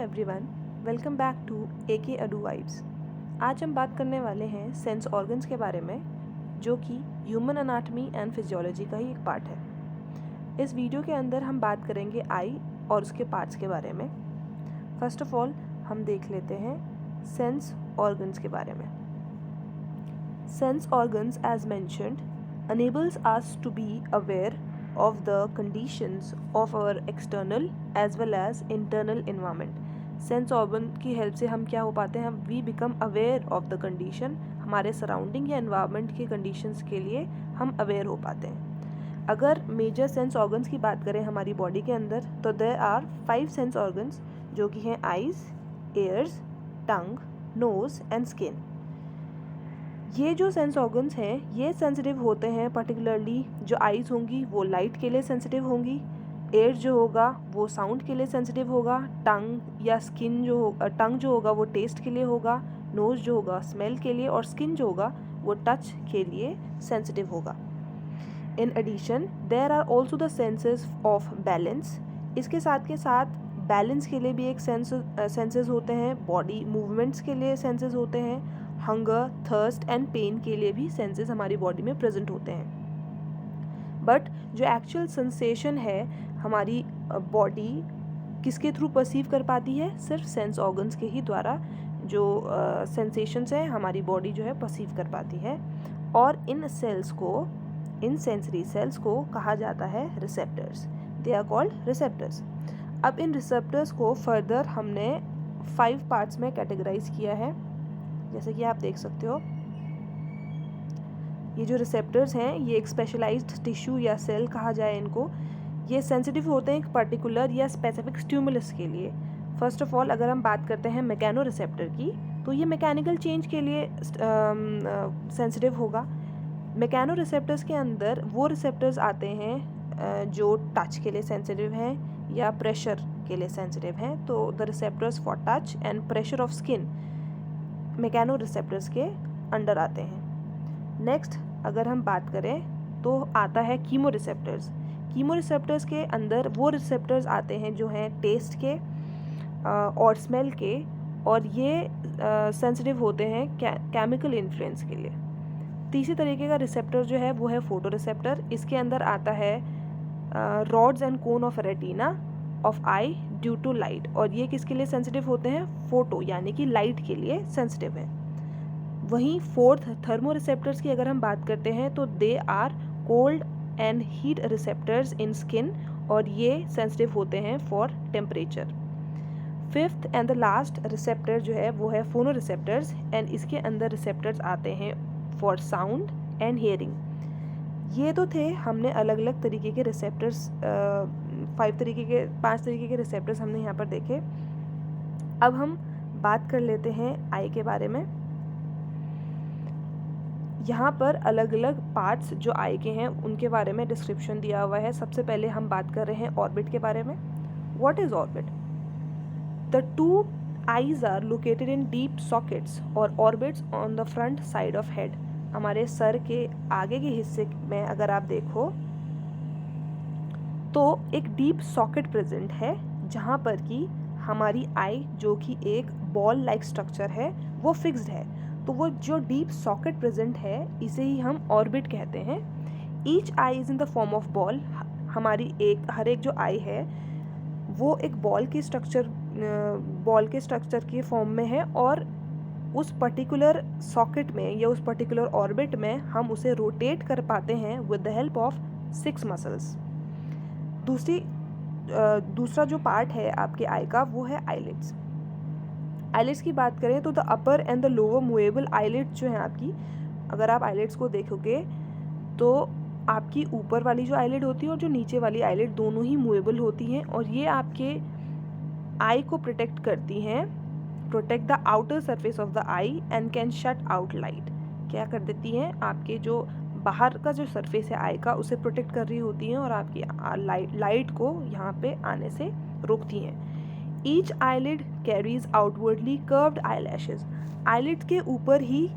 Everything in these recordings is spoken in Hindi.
Everyone, welcome back to AK अडू वाइब्स। आज हम बात करने वाले हैं सेंस ऑर्गन्स के बारे में, जो कि ह्यूमन अनाटमी एंड फिजियोलॉजी का ही एक पार्ट है। इस वीडियो के अंदर हम बात करेंगे आई और उसके पार्ट्स के बारे में। फर्स्ट ऑफ ऑल हम देख लेते हैं सेंस ऑर्गन्स के बारे में। Sense organs as mentioned enables us to be aware of the conditions of our external as well as internal environment. Sense organ की हेल्प से हम क्या हो पाते हैं, we become aware of the condition, हमारे सराउंडिंग या एनवायरनमेंट के कंडीशंस के लिए हम अवेयर हो पाते हैं। अगर मेजर सेंस ऑर्गन्स की बात करें हमारी बॉडी के अंदर, तो देयर आर 5 सेंस ऑर्गन्स, जो कि हैं eyes, ears, tongue, nose and skin. ये जो सेंस ऑर्गन्स हैं ये सेंसिटिव होते हैं, पर्टिकुलरली जो आइज़ होंगी वो लाइट के लिए सेंसिटिव होंगी, एयर जो होगा वो साउंड के लिए सेंसिटिव होगा, टंग या स्किन टंग जो होगा वो टेस्ट के लिए होगा, नोज़ जो होगा स्मेल के लिए, और स्किन जो होगा वो टच के लिए सेंसिटिव होगा। In addition there are also the senses of balance. इसके साथ बैलेंस के लिए भी एक सेंसेस होते हैं, बॉडी मूवमेंट्स के लिए सेंसेस होते हैं, हंगर, थर्स्ट एंड पेन के लिए भी सेंसेस हमारी बॉडी में प्रेजेंट होते हैं। बट जो एक्चुअल सेंसेशन है हमारी बॉडी किसके थ्रू परसीव कर पाती है, सिर्फ सेंस ऑर्गन्स के ही द्वारा जो सेंसेशंस है हमारी बॉडी जो है परसीव कर पाती है। और इन सेंसरी सेल्स को कहा जाता है receptors. They are called receptors. अब इन रिसेप्टर्स को फर्दर हमने 5 पार्ट्स में कैटेगराइज किया है, जैसे कि आप देख सकते हो। ये जो रिसेप्टर्स हैं ये एक स्पेशलाइज्ड टिश्यू या सेल कहा जाए इनको, ये सेंसिटिव होते हैं एक पर्टिकुलर या स्पेसिफिक स्टिमुलस के लिए। फर्स्ट ऑफ ऑल अगर हम बात करते हैं मैकेनो रिसेप्टर की, तो ये मैकेनिकल चेंज के लिए सेंसिटिव होगा। मैकेनो रिसेप्टर्स के अंदर वो रिसेप्टर्स आते हैं जो टच के लिए सेंसिटिव हैं या प्रेशर के लिए सेंसिटिव हैं। तो the receptors for touch and pressure of skin mechano receptors के अंडर आते हैं। नेक्स्ट अगर हम बात करें तो आता है कीमो रिसेप्टर्स। कीमो रिसेप्टर्स के अंदर वो रिसेप्टर्स आते हैं जो हैं टेस्ट के और स्मेल के, और ये सेंसिटिव होते हैं केमिकल इन्फ्लुएंस के लिए। तीसरी तरीके का रिसेप्टर जो है वो है फोटो रिसेप्टर। इसके अंदर आता है rods and cone of retina of eye due to light, और ये किसके लिए सेंसिटिव होते हैं, फोटो यानी कि लाइट के लिए सेंसिटिव है। वहीं फोर्थ थर्मो रिसेप्टर्स की अगर हम बात करते हैं तो they are cold and heat receptors in skin, और ये सेंसिटिव होते हैं for temperature. Fifth and the last receptor जो है वो है फोनो रिसेप्टर्स, एंड इसके अंदर रिसेप्टर्स आते हैं फॉर साउंड एंड हियरिंग। ये तो थे हमने अलग अलग तरीके के रिसेप्टर्स, 5 तरीके के रिसेप्टर्स हमने यहाँ पर देखे। अब हम बात कर लेते हैं आई के बारे में। यहाँ पर अलग अलग पार्ट्स जो आई के हैं उनके बारे में डिस्क्रिप्शन दिया हुआ है। सबसे पहले हम बात कर रहे हैं ऑर्बिट के बारे में। What is orbit? The 2 eyes are located in deep sockets और orbits on the front side of head. हमारे सर के आगे के हिस्से में अगर आप देखो तो एक डीप सॉकेट प्रेजेंट है, जहाँ पर कि हमारी आई जो कि एक बॉल लाइक स्ट्रक्चर है वो फिक्स्ड है। तो वो जो डीप सॉकेट प्रेजेंट है इसे ही हम ऑर्बिट कहते हैं। Each I is in the form of ball. हमारी हर एक जो आई है वो एक बॉल के स्ट्रक्चर के फॉर्म में है, और उस पर्टिकुलर सॉकेट में या उस पर्टिकुलर ऑर्बिट में हम उसे रोटेट कर पाते हैं with the help of 6 muscles. दूसरा जो पार्ट है आपके आई का वो है आईलिड्स। आईलिड्स की बात करें तो the upper and the lower movable eyelids जो है आपकी, अगर आप आईलिड्स को देखोगे तो आपकी ऊपर वाली जो आईलिड होती है और जो नीचे वाली आईलिड दोनों ही मूवेबल होती हैं, और ये आपके आई को प्रोटेक्ट करती हैं, protect the outer surface of the I and can shut out light. क्या कर देती हैं, आपके जो बाहर का जो सरफेस है आई का उसे प्रोटेक्ट कर रही होती हैं और आपकी लाइट को यहाँ पे आने से रोकती हैं। Each eyelid carries outwardly curved eyelashes. Eyelid के ऊपर ही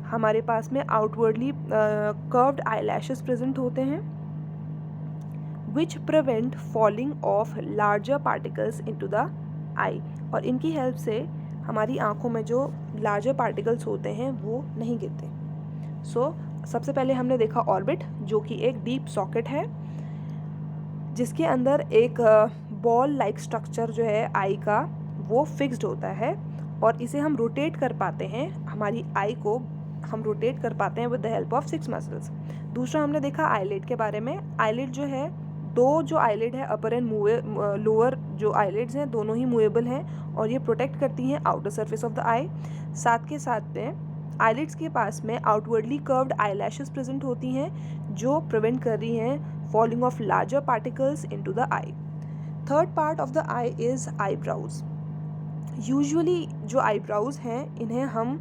हमारे पास में आउटवर्डली कर्व्ड आईलैशेस प्रेजेंट होते हैं, which prevent falling of larger particles into the eye। और इनकी हेल्प से हमारी आँखों में जो लार्जर पार्टिकल्स होते हैं वो नहीं गिरते। सबसे पहले हमने देखा ऑर्बिट, जो कि एक डीप सॉकेट है जिसके अंदर एक बॉल लाइक स्ट्रक्चर जो है आई का वो फिक्स्ड होता है और इसे हम रोटेट कर पाते हैं, हमारी आई को हम रोटेट कर पाते हैं with the help of 6 muscles. दूसरा हमने देखा आईलिड के बारे में। आईलिड जो है, दो जो आईलिड है अपर एंड लोअर जो आईलिड्स हैं दोनों ही मूवेबल हैं और ये प्रोटेक्ट करती हैं आउटर सरफेस ऑफ द आई। साथ के साथ में आईलिड्स के पास में आउटवर्डली कर्व्ड आईलैशेस प्रेजेंट होती हैं जो प्रिवेंट कर रही हैं falling of larger particles into the eye. Third part of the eye is eyebrows. Usually जो आईब्राउज हैं इन्हें हम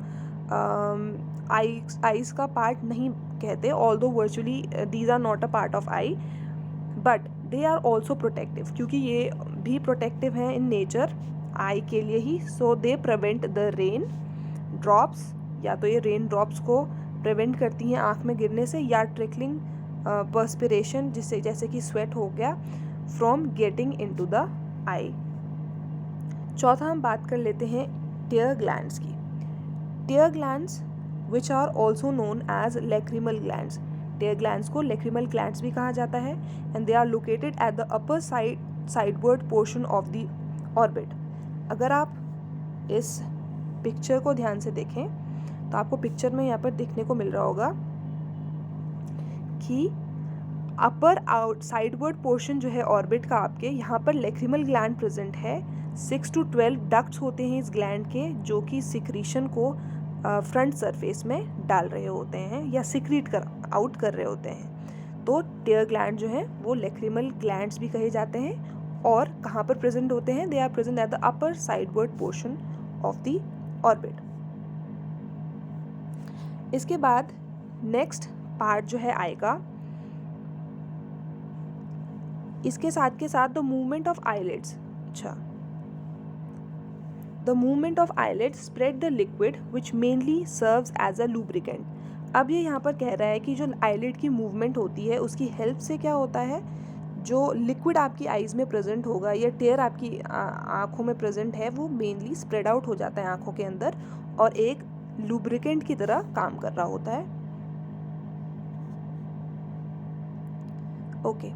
आईज का पार्ट नहीं कहते, although virtually these are not a part of eye, but they are also protective, क्योंकि ये भी प्रोटेक्टिव हैं इन नेचर आई के लिए ही। So they prevent the rain drops, या तो ये रेन ड्रॉप्स को प्रिवेंट करती हैं आँख में गिरने से, या ट्रिकलिंग पर्सपिरेशन जिससे जैसे कि स्वेट हो गया from getting into the eye. चौथा हम बात कर लेते हैं टीयर ग्लैंड्स की। Tear glands which are also known as lacrimal glands. Tear glands को लैक्रिमल ग्लैंड्स भी कहा जाता है and they are located at the upper sideward portion of the orbit. अगर आप इस पिक्चर को ध्यान से देखें तो आपको पिक्चर में यहाँ पर देखने को मिल रहा होगा कि अपर आउट साइडवर्ड पोर्शन जो है ऑर्बिट का, आपके यहाँ पर लैक्रिमल ग्लैंड प्रेजेंट है। 6 to 12 डक्ट्स होते हैं इस ग्लैंड के जो कि सिक्रीशन को फ्रंट सरफेस में डाल रहे होते हैं या सिक्रीट आउट कर रहे होते हैं। तो टीयर ग्लैंड जो है वो लैक्रिमल ग्लैंड्स भी कहे जाते हैं और कहाँ पर प्रेजेंट होते हैं, they are present at the upper sideward portion of the orbit. इसके बाद नेक्स्ट पार्ट जो है आएगा, इसके साथ के साथ द मूवमेंट ऑफ आईलिड्स। अच्छा, the movement of eyelids spread the liquid which mainly serves as a lubricant. अब ये यहाँ पर कह रहा है कि जो आईलिड की मूवमेंट होती है उसकी हेल्प से क्या होता है, जो लिक्विड आपकी आईज में प्रेजेंट होगा या टेयर आपकी आँखों में प्रेजेंट है वो मेनली स्प्रेड आउट हो जाता है आँखों के अंदर और एक लुब्रिकेंट की तरह काम कर रहा होता है। ओके,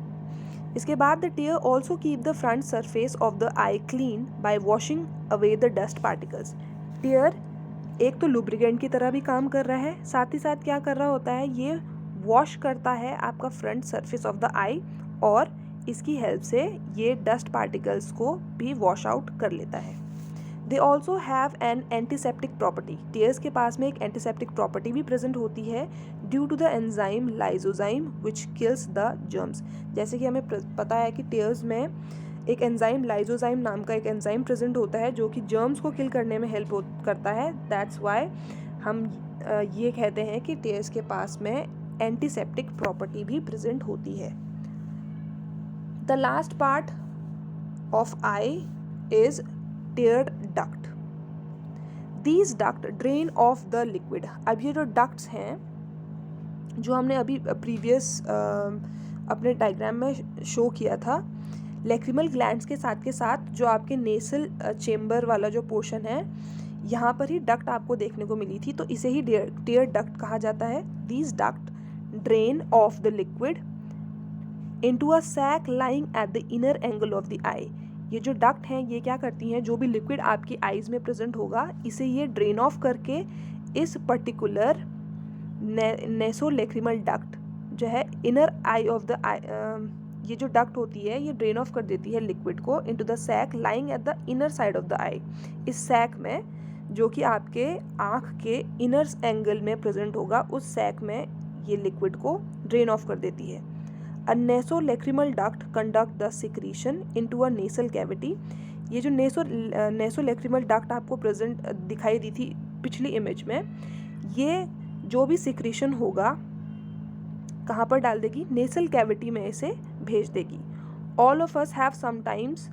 इसके बाद the tear also keep the front surface of the eye clean by washing away the dust particles. Tear एक तो लुब्रिकेंट की तरह भी काम कर रहा है, साथ ही साथ क्या कर रहा होता है, ये वॉश करता है आपका front surface of the eye और इसकी हेल्प से ये डस्ट पार्टिकल्स को भी वॉश आउट कर लेता है। They also have an antiseptic property. Tears के पास में एक एंटीसेप्टिक प्रॉपर्टी भी प्रेजेंट होती है due to the enzyme lysozyme which kills the germs. जैसे कि हमें पता है कि टीयर्स में एक एंजाइम लाइजोजाइम नाम का एक एंजाइम प्रेजेंट होता है जो कि जर्म्स को किल करने में हेल्प करता है। दैट्स वाई हम ये कहते हैं कि टीयर्स के पास में एंटीसेप्टिक प्रॉपर्टी भी प्रेजेंट होती है। The last part of eye is tear duct. These duct drain of the liquid. अब ये जो डक्ट्स हैं जो हमने अभी प्रीवियस अपने डायग्राम में शो किया था, लैक्रिमल ग्लैंड्स के साथ जो आपके नेसल चेम्बर वाला जो पोर्शन है यहाँ पर ही डक्ट आपको देखने को मिली थी, तो इसे ही टीयर डक्ट कहा जाता है। These duct drain of the liquid into a sac lying at the inner angle of the eye. ये जो डक्ट हैं ये क्या करती हैं, जो भी लिक्विड आपकी आईज में प्रेजेंट होगा इसे ये ड्रेन ऑफ करके इस पर्टिकुलर नेसोलैक्रिमल डक्ट जो है इनर आई ऑफ द ये जो डक्ट होती है ये ड्रेन ऑफ कर देती है लिक्विड को into the sac lying at the inner side of the eye. इस सैक में जो कि आपके आँख के इनर एंगल में प्रेजेंट होगा उस सैक में ये लिक्विड को ड्रेन ऑफ कर देती है। A nasolacrimal duct conduct the secretion into a nasal cavity। ये जो nasolacrimal duct आपको प्रेजेंट दिखाई दी थी पिछली इमेज में, ये जो भी सिक्रीशन होगा कहाँ पर डाल देगी, नेसल कैविटी में इसे भेज देगी। All of us have sometimes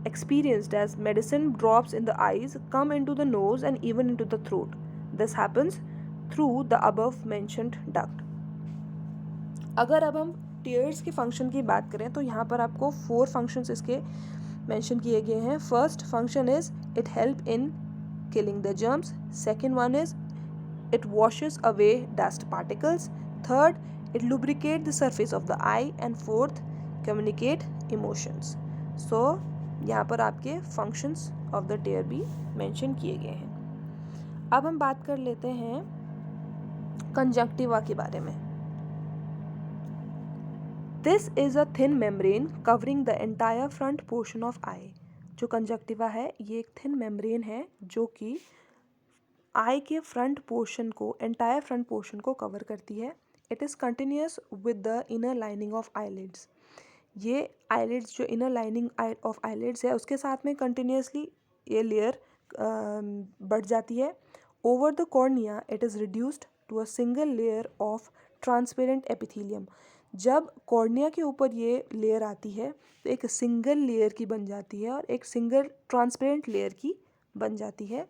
experienced as medicine drops in the eyes come into the nose and even into the throat. This happens through the above mentioned duct। अगर अब हम टीयर्स के फंक्शन की बात करें तो यहाँ पर आपको 4 फंक्शंस इसके मेंशन किए गए हैं. First function is it help in killing the germs. Second one is it washes away dust particles. Third, it lubricates the surface of the eye. And fourth, communicate emotions. So यहाँ पर आपके functions of the tear भी mention किए गए हैं. अब हम बात कर लेते हैं कंजक्टिवा के बारे में. This is a thin membrane covering the entire front portion of eye. जो कंजक्टिवा है ये एक थिन मेम्ब्रेन है जो कि आई के फ्रंट पोर्शन को, एंटायर फ्रंट पोर्शन को कवर करती है. It is continuous with the inner lining of eyelids. ये आईलिड्स जो इनर लाइनिंग ऑफ आईलिड्स है उसके साथ में कंटिन्यूसली ये लेयर बढ़ जाती है. Over the cornea it is reduced to a single layer of transparent epithelium. जब कॉर्निया के ऊपर ये लेयर आती है तो एक सिंगल लेयर की बन जाती है और एक सिंगल ट्रांसपेरेंट लेयर की बन जाती है.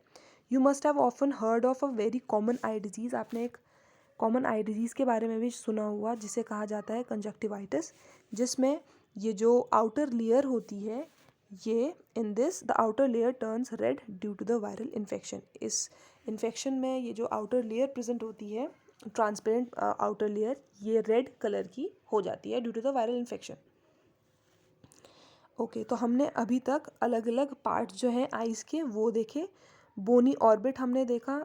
You must have often heard of a very common eye disease. आपने एक कॉमन आई डिजीज़ के बारे में भी सुना हुआ जिसे कहा जाता है कंजक्टिवाइटिस, जिसमें ये जो आउटर लेयर होती है ये in this the outer layer turns red due to the viral infection. इस इन्फेक्शन में ये जो आउटर लेयर प्रेजेंट होती है, ट्रांसपेरेंट आउटर लेयर, ये रेड कलर की हो जाती है due to the viral infection. Okay, तो हमने अभी तक अलग अलग पार्ट्स जो हैं आइज़ के वो देखे. बोनी ऑर्बिट हमने देखा.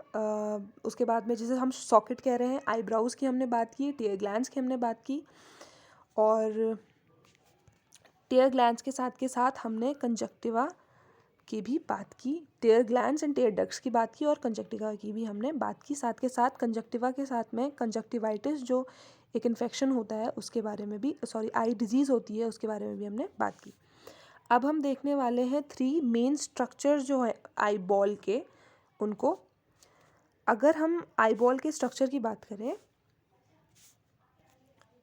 उसके बाद में जिसे हम सॉकेट कह रहे हैं, आईब्राउज़ की हमने बात की, टीयर ग्लैंड्स की हमने बात की, और टीयर ग्लैंड्स के साथ हमने कंजक्टिवा की भी बात की. Tear glands and tear ducts की बात की और कंजक्टिवा की भी हमने बात की. साथ के साथ कंजक्टिवा के साथ में कंजक्टिवाइटिस जो एक इन्फेक्शन होता है उसके बारे में भी, सॉरी आई डिजीज़ होती है उसके बारे में भी हमने बात की. अब हम देखने वाले हैं 3 मेन स्ट्रक्चर जो है आई बॉल के, उनको. अगर हम आई बॉल के स्ट्रक्चर की बात करें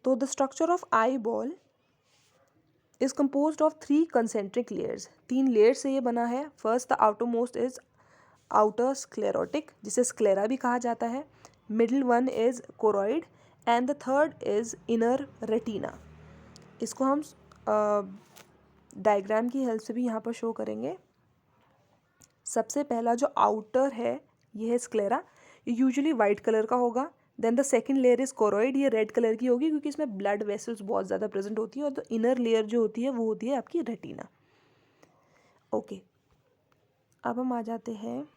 तो the structure of eye ball is composed of 3 concentric layers. 3 layer से ये बना है. First the outer most is outer sclerotic, जिसे स्क्लेरा भी कहा जाता है. Middle one is choroid and the third is inner retina. इसको हम डायग्राम की हेल्प से भी यहाँ पर शो करेंगे. सबसे पहला जो आउटर है ये है स्क्लेरा. ये यूजुअली वाइट कलर का होगा. Then the second layer is choroid. ये रेड कलर की होगी क्योंकि इसमें ब्लड वेसल्स बहुत ज़्यादा प्रेजेंट होती है. और द इनर लेयर जो होती है वो होती है आपकी रेटिना. ओके, अब हम आ जाते हैं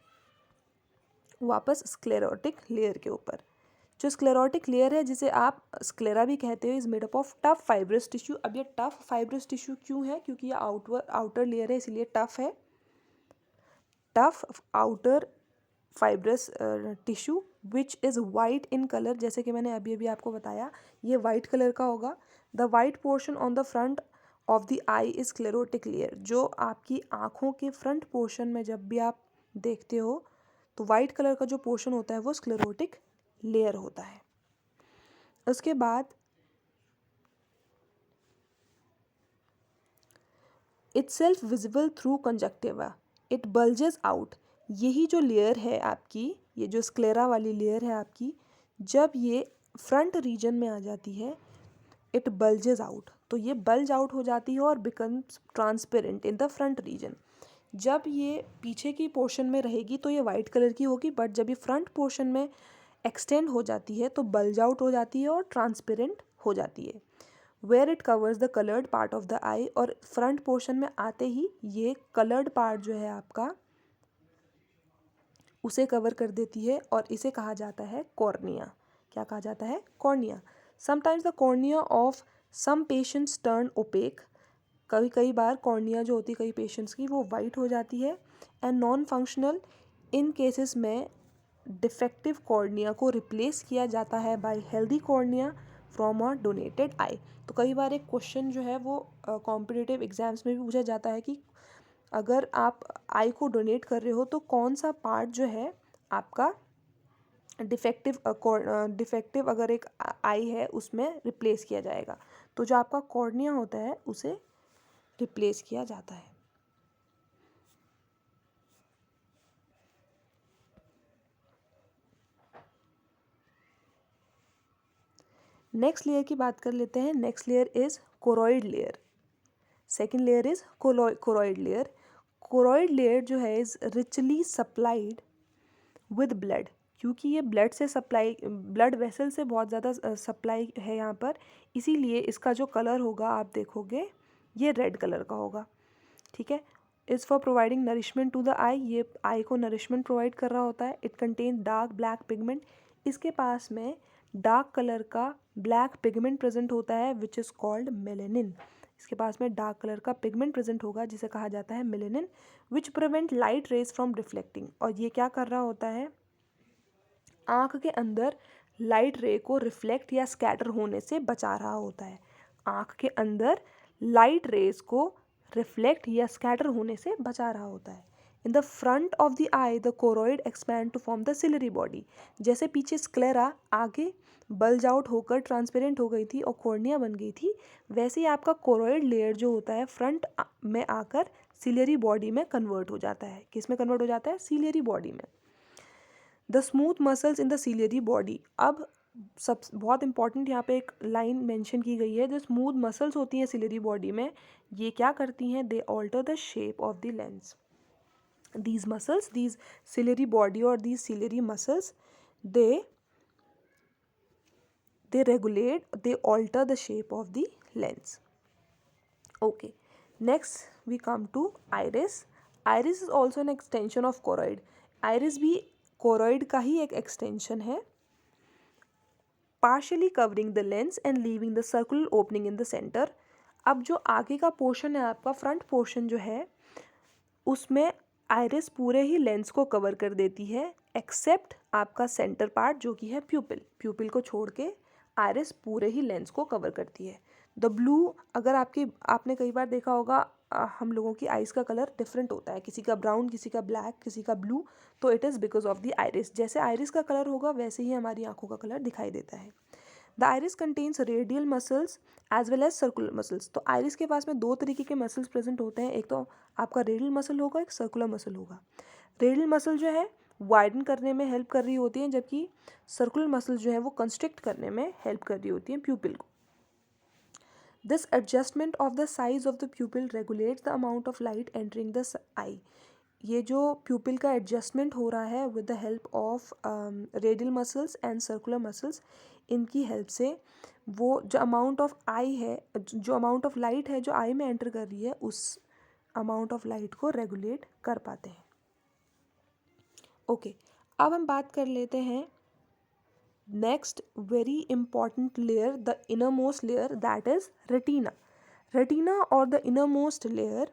वापस स्क्लेरोटिक लेयर के ऊपर. जो स्क्लेरोटिक लेयर है जिसे आप स्क्लेरा भी कहते हो, is made up of tough fibrous tissue. अब ये टफ फाइब्रस टिश्यू क्यों है? क्योंकि ये आउटर लेयर है इसलिए टफ है. Tough outer fibrous tissue which is white in colour. जैसे कि मैंने अभी अभी आपको बताया ये वाइट कलर का होगा. The white portion on the front of the eye is sclerotic layer. जो आपकी आँखों के फ्रंट पोर्शन में जब भी आप देखते हो तो वाइट कलर का जो पोर्शन होता है वो स्क्लेरोटिक लेयर होता है. उसके बाद itself visible through conjunctiva, it bulges out. यही जो लेयर है आपकी, ये जो स्क्लेरा वाली लेयर है आपकी, जब ये फ्रंट रीजन में आ जाती है इट बल्जेस आउट. तो ये बल्ज आउट हो जाती है और becomes transparent in the front region. जब ये पीछे की पोर्शन में रहेगी तो ये वाइट कलर की होगी, बट जब ये फ्रंट पोर्शन में एक्सटेंड हो जाती है तो बल्ज आउट हो जाती है और ट्रांसपेरेंट हो जाती है. Where it covers the coloured part of the eye. और फ्रंट पोर्शन में आते ही ये कलर्ड पार्ट जो है आपका उसे कवर कर देती है और इसे कहा जाता है कॉर्निया. क्या कहा जाता है? Cornea. Sometimes the cornea of some patients turn opaque. कई बार कॉर्निया जो होती है कई पेशेंट्स की वो वाइट हो जाती है. And non functional in cases में डिफेक्टिव कॉर्निया को रिप्लेस किया जाता है by healthy cornea from a donated eye. तो कई बार एक क्वेश्चन जो है वो कॉम्पिटिटिव एग्जाम्स में भी पूछा जाता है कि अगर आप आई को डोनेट कर रहे हो तो कौन सा पार्ट जो है आपका डिफेक्टिव अगर एक आई है उसमें रिप्लेस किया जाएगा. तो जो आपका कॉर्निया होता है उसे रिप्लेस किया जाता है. नेक्स्ट लेयर की बात कर लेते हैं. Next layer is choroid layer. Second layer is choroid layer. Choroid layer जो है is richly supplied with blood, क्योंकि ये ब्लड से सप्लाई, ब्लड वेसल से बहुत ज़्यादा सप्लाई है यहाँ पर, इसीलिए इसका जो कलर होगा आप देखोगे ये रेड कलर का होगा. ठीक है. Is for providing nourishment to the eye, ये आई को नरिशमेंट प्रोवाइड कर रहा होता है. It contain dark black pigment, इसके पास में डार्क कलर का ब्लैक पिगमेंट प्रेजेंट होता है विच इज़ कॉल्ड मेलेनिन. इसके पास में डार्क कलर का पिगमेंट प्रेजेंट होगा जिसे कहा जाता है melanin, which prevent light rays from reflecting. और ये क्या कर रहा होता है, आँख के अंदर लाइट रे को रिफ्लेक्ट या स्कैटर होने से बचा रहा होता है. आँख के अंदर लाइट रेज को रिफ्लेक्ट या स्कैटर होने से बचा रहा होता है. In the front of the eye the choroid expand to form the ciliary body. जैसे पीछे स्क्लेरा आगे बल्ज आउट होकर ट्रांसपेरेंट हो गई थी और कॉर्निया बन गई थी, वैसे ही आपका कोरॉइड लेयर जो होता है फ्रंट में आकर सिलरी बॉडी में कन्वर्ट हो जाता है. किस में कन्वर्ट हो जाता है, सिलरी बॉडी में. The smooth muscles in the ciliary body. अब सब बहुत इंपॉर्टेंट यहाँ पे एक लाइन मेंशन की गई है, जो स्मूथ मसल्स होती हैं सिलरी बॉडी में, ये क्या करती हैं, they alter the shape of the lens. these muscles, these ciliary body or these ciliary muscles, they regulate, they alter the shape of the lens. Okay, next we come to iris. Iris is also an extension of choroid. Iris भी choroid का ही एक extension है, partially covering the lens and leaving the circular opening in the center. अब जो आगे का पोर्शन है आपका, फ्रंट पोर्शन जो है, उसमें आइरिस पूरे ही लेंस को कवर कर देती है, एक्सेप्ट आपका सेंटर पार्ट जो कि है प्यूपिल. प्यूपिल को छोड़ के आइरिस पूरे ही लेंस को कवर करती है. द ब्लू, अगर आपने कई बार देखा होगा, हम लोगों की आइज़ का कलर डिफरेंट होता है, किसी का ब्राउन, किसी का ब्लैक, किसी का ब्लू, तो it is because of the iris. जैसे आइरिस का कलर होगा वैसे ही हमारी आंखों का कलर दिखाई देता है. The iris contains radial muscles as well as circular muscles. तो आइरिस के पास में दो तरीके के मसल्स प्रेजेंट होते हैं, एक तो आपका रेडियल मसल होगा, एक सर्कुलर मसल होगा. रेडियल मसल जो है वाइडन करने में हेल्प कर रही होती है, जबकि सर्कुलर मसल जो है वो कंस्ट्रिक्ट करने में हेल्प कर रही होती है प्यूपिल को. This adjustment of the size of the pupil regulates the amount of light entering the eye. ये जो प्यूपिल का एडजस्टमेंट हो रहा है with the help of radial muscles and circular muscles, इनकी हेल्प से वो जो अमाउंट ऑफ आई है, जो अमाउंट ऑफ लाइट है जो आई में एंटर कर रही है, उस अमाउंट ऑफ लाइट को रेगुलेट कर पाते हैं. ओके, अब हम बात कर लेते हैं next very important layer, the inner most layer, that is retina. Retina और the inner most layer,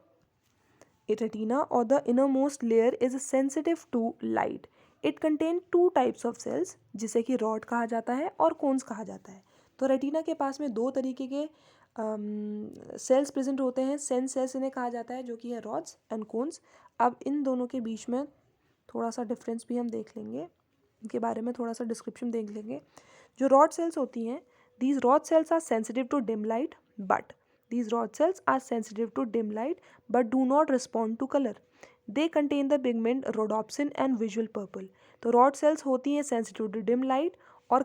retina or the innermost layer is sensitive to light. It contains two types of cells, जिसे कि रॉड कहा जाता है और कोन्स कहा जाता है. तो रेटिना के पास में दो तरीके के सेल्स प्रेजेंट होते हैं. सेंस सेल्स इन्हें कहा जाता है, जो कि है रॉड्स एंड कोन्स. अब इन दोनों के बीच में थोड़ा सा डिफरेंस भी हम देख लेंगे, इनके बारे में थोड़ा सा डिस्क्रिप्शन देख लेंगे. जो रॉड सेल्स होती हैं, these rod cells are sensitive to dim light, but these rod cells are sensitive to dim light but do not respond to color. They contain the pigment rhodopsin and visual purple. तो rod cells होती हैं sensitive to dim light और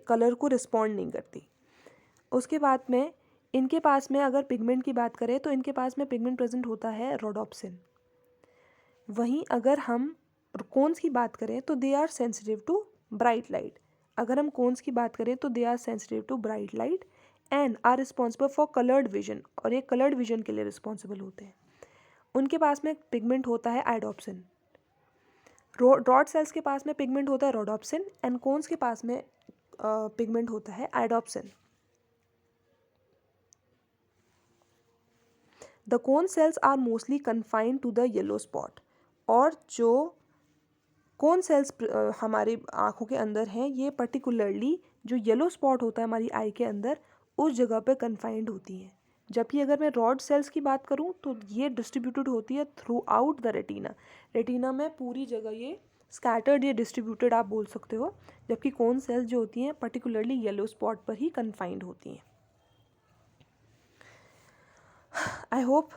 कलर को रिस्पॉन्ड नहीं करती. उसके बाद में इनके पास में अगर पिगमेंट की बात करें तो इनके पास में पिगमेंट प्रेजेंट होता है रोडोप्सिन. वहीं अगर हम कोन्स की बात करें तो they are sensitive to bright light. अगर हम कोन्स की बात करें तो they are sensitive to bright light and are responsible for coloured vision, और ये कलर्ड विजन के लिए रिस्पॉन्सिबल होते हैं. उनके पास में पिगमेंट होता है आइडोप्सिन. रॉड सेल्स के पास में पिगमेंट होता है रोडोप्सिन एंड कोन्स के पास में पिगमेंट होता है iodopsin. The cone cells are mostly confined to the yellow spot. और जो कोन सेल्स हमारी आँखों के अंदर हैं, ये पर्टिकुलरली जो येलो स्पॉट होता है हमारी आई के अंदर, उस जगह पे कन्फाइंड होती हैं. जबकि अगर मैं रॉड सेल्स की बात करूं तो ये डिस्ट्रीब्यूटेड होती है through out the retina. Retina में पूरी जगह ये स्कैटर्ड या डिस्ट्रीब्यूटेड आप बोल सकते हो, जबकि कोन सेल्स जो होती हैं पर्टिकुलरली येलो स्पॉट पर ही कन्फाइंड होती हैं. आई होप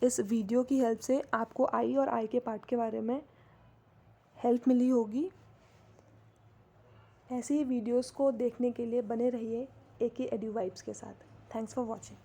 इस वीडियो की हेल्प से आपको आई और आई के पार्ट के बारे में हेल्प मिली होगी. ऐसे ही वीडियोस को देखने के लिए बने रहिए AK EduVibes के साथ. Thanks for watching.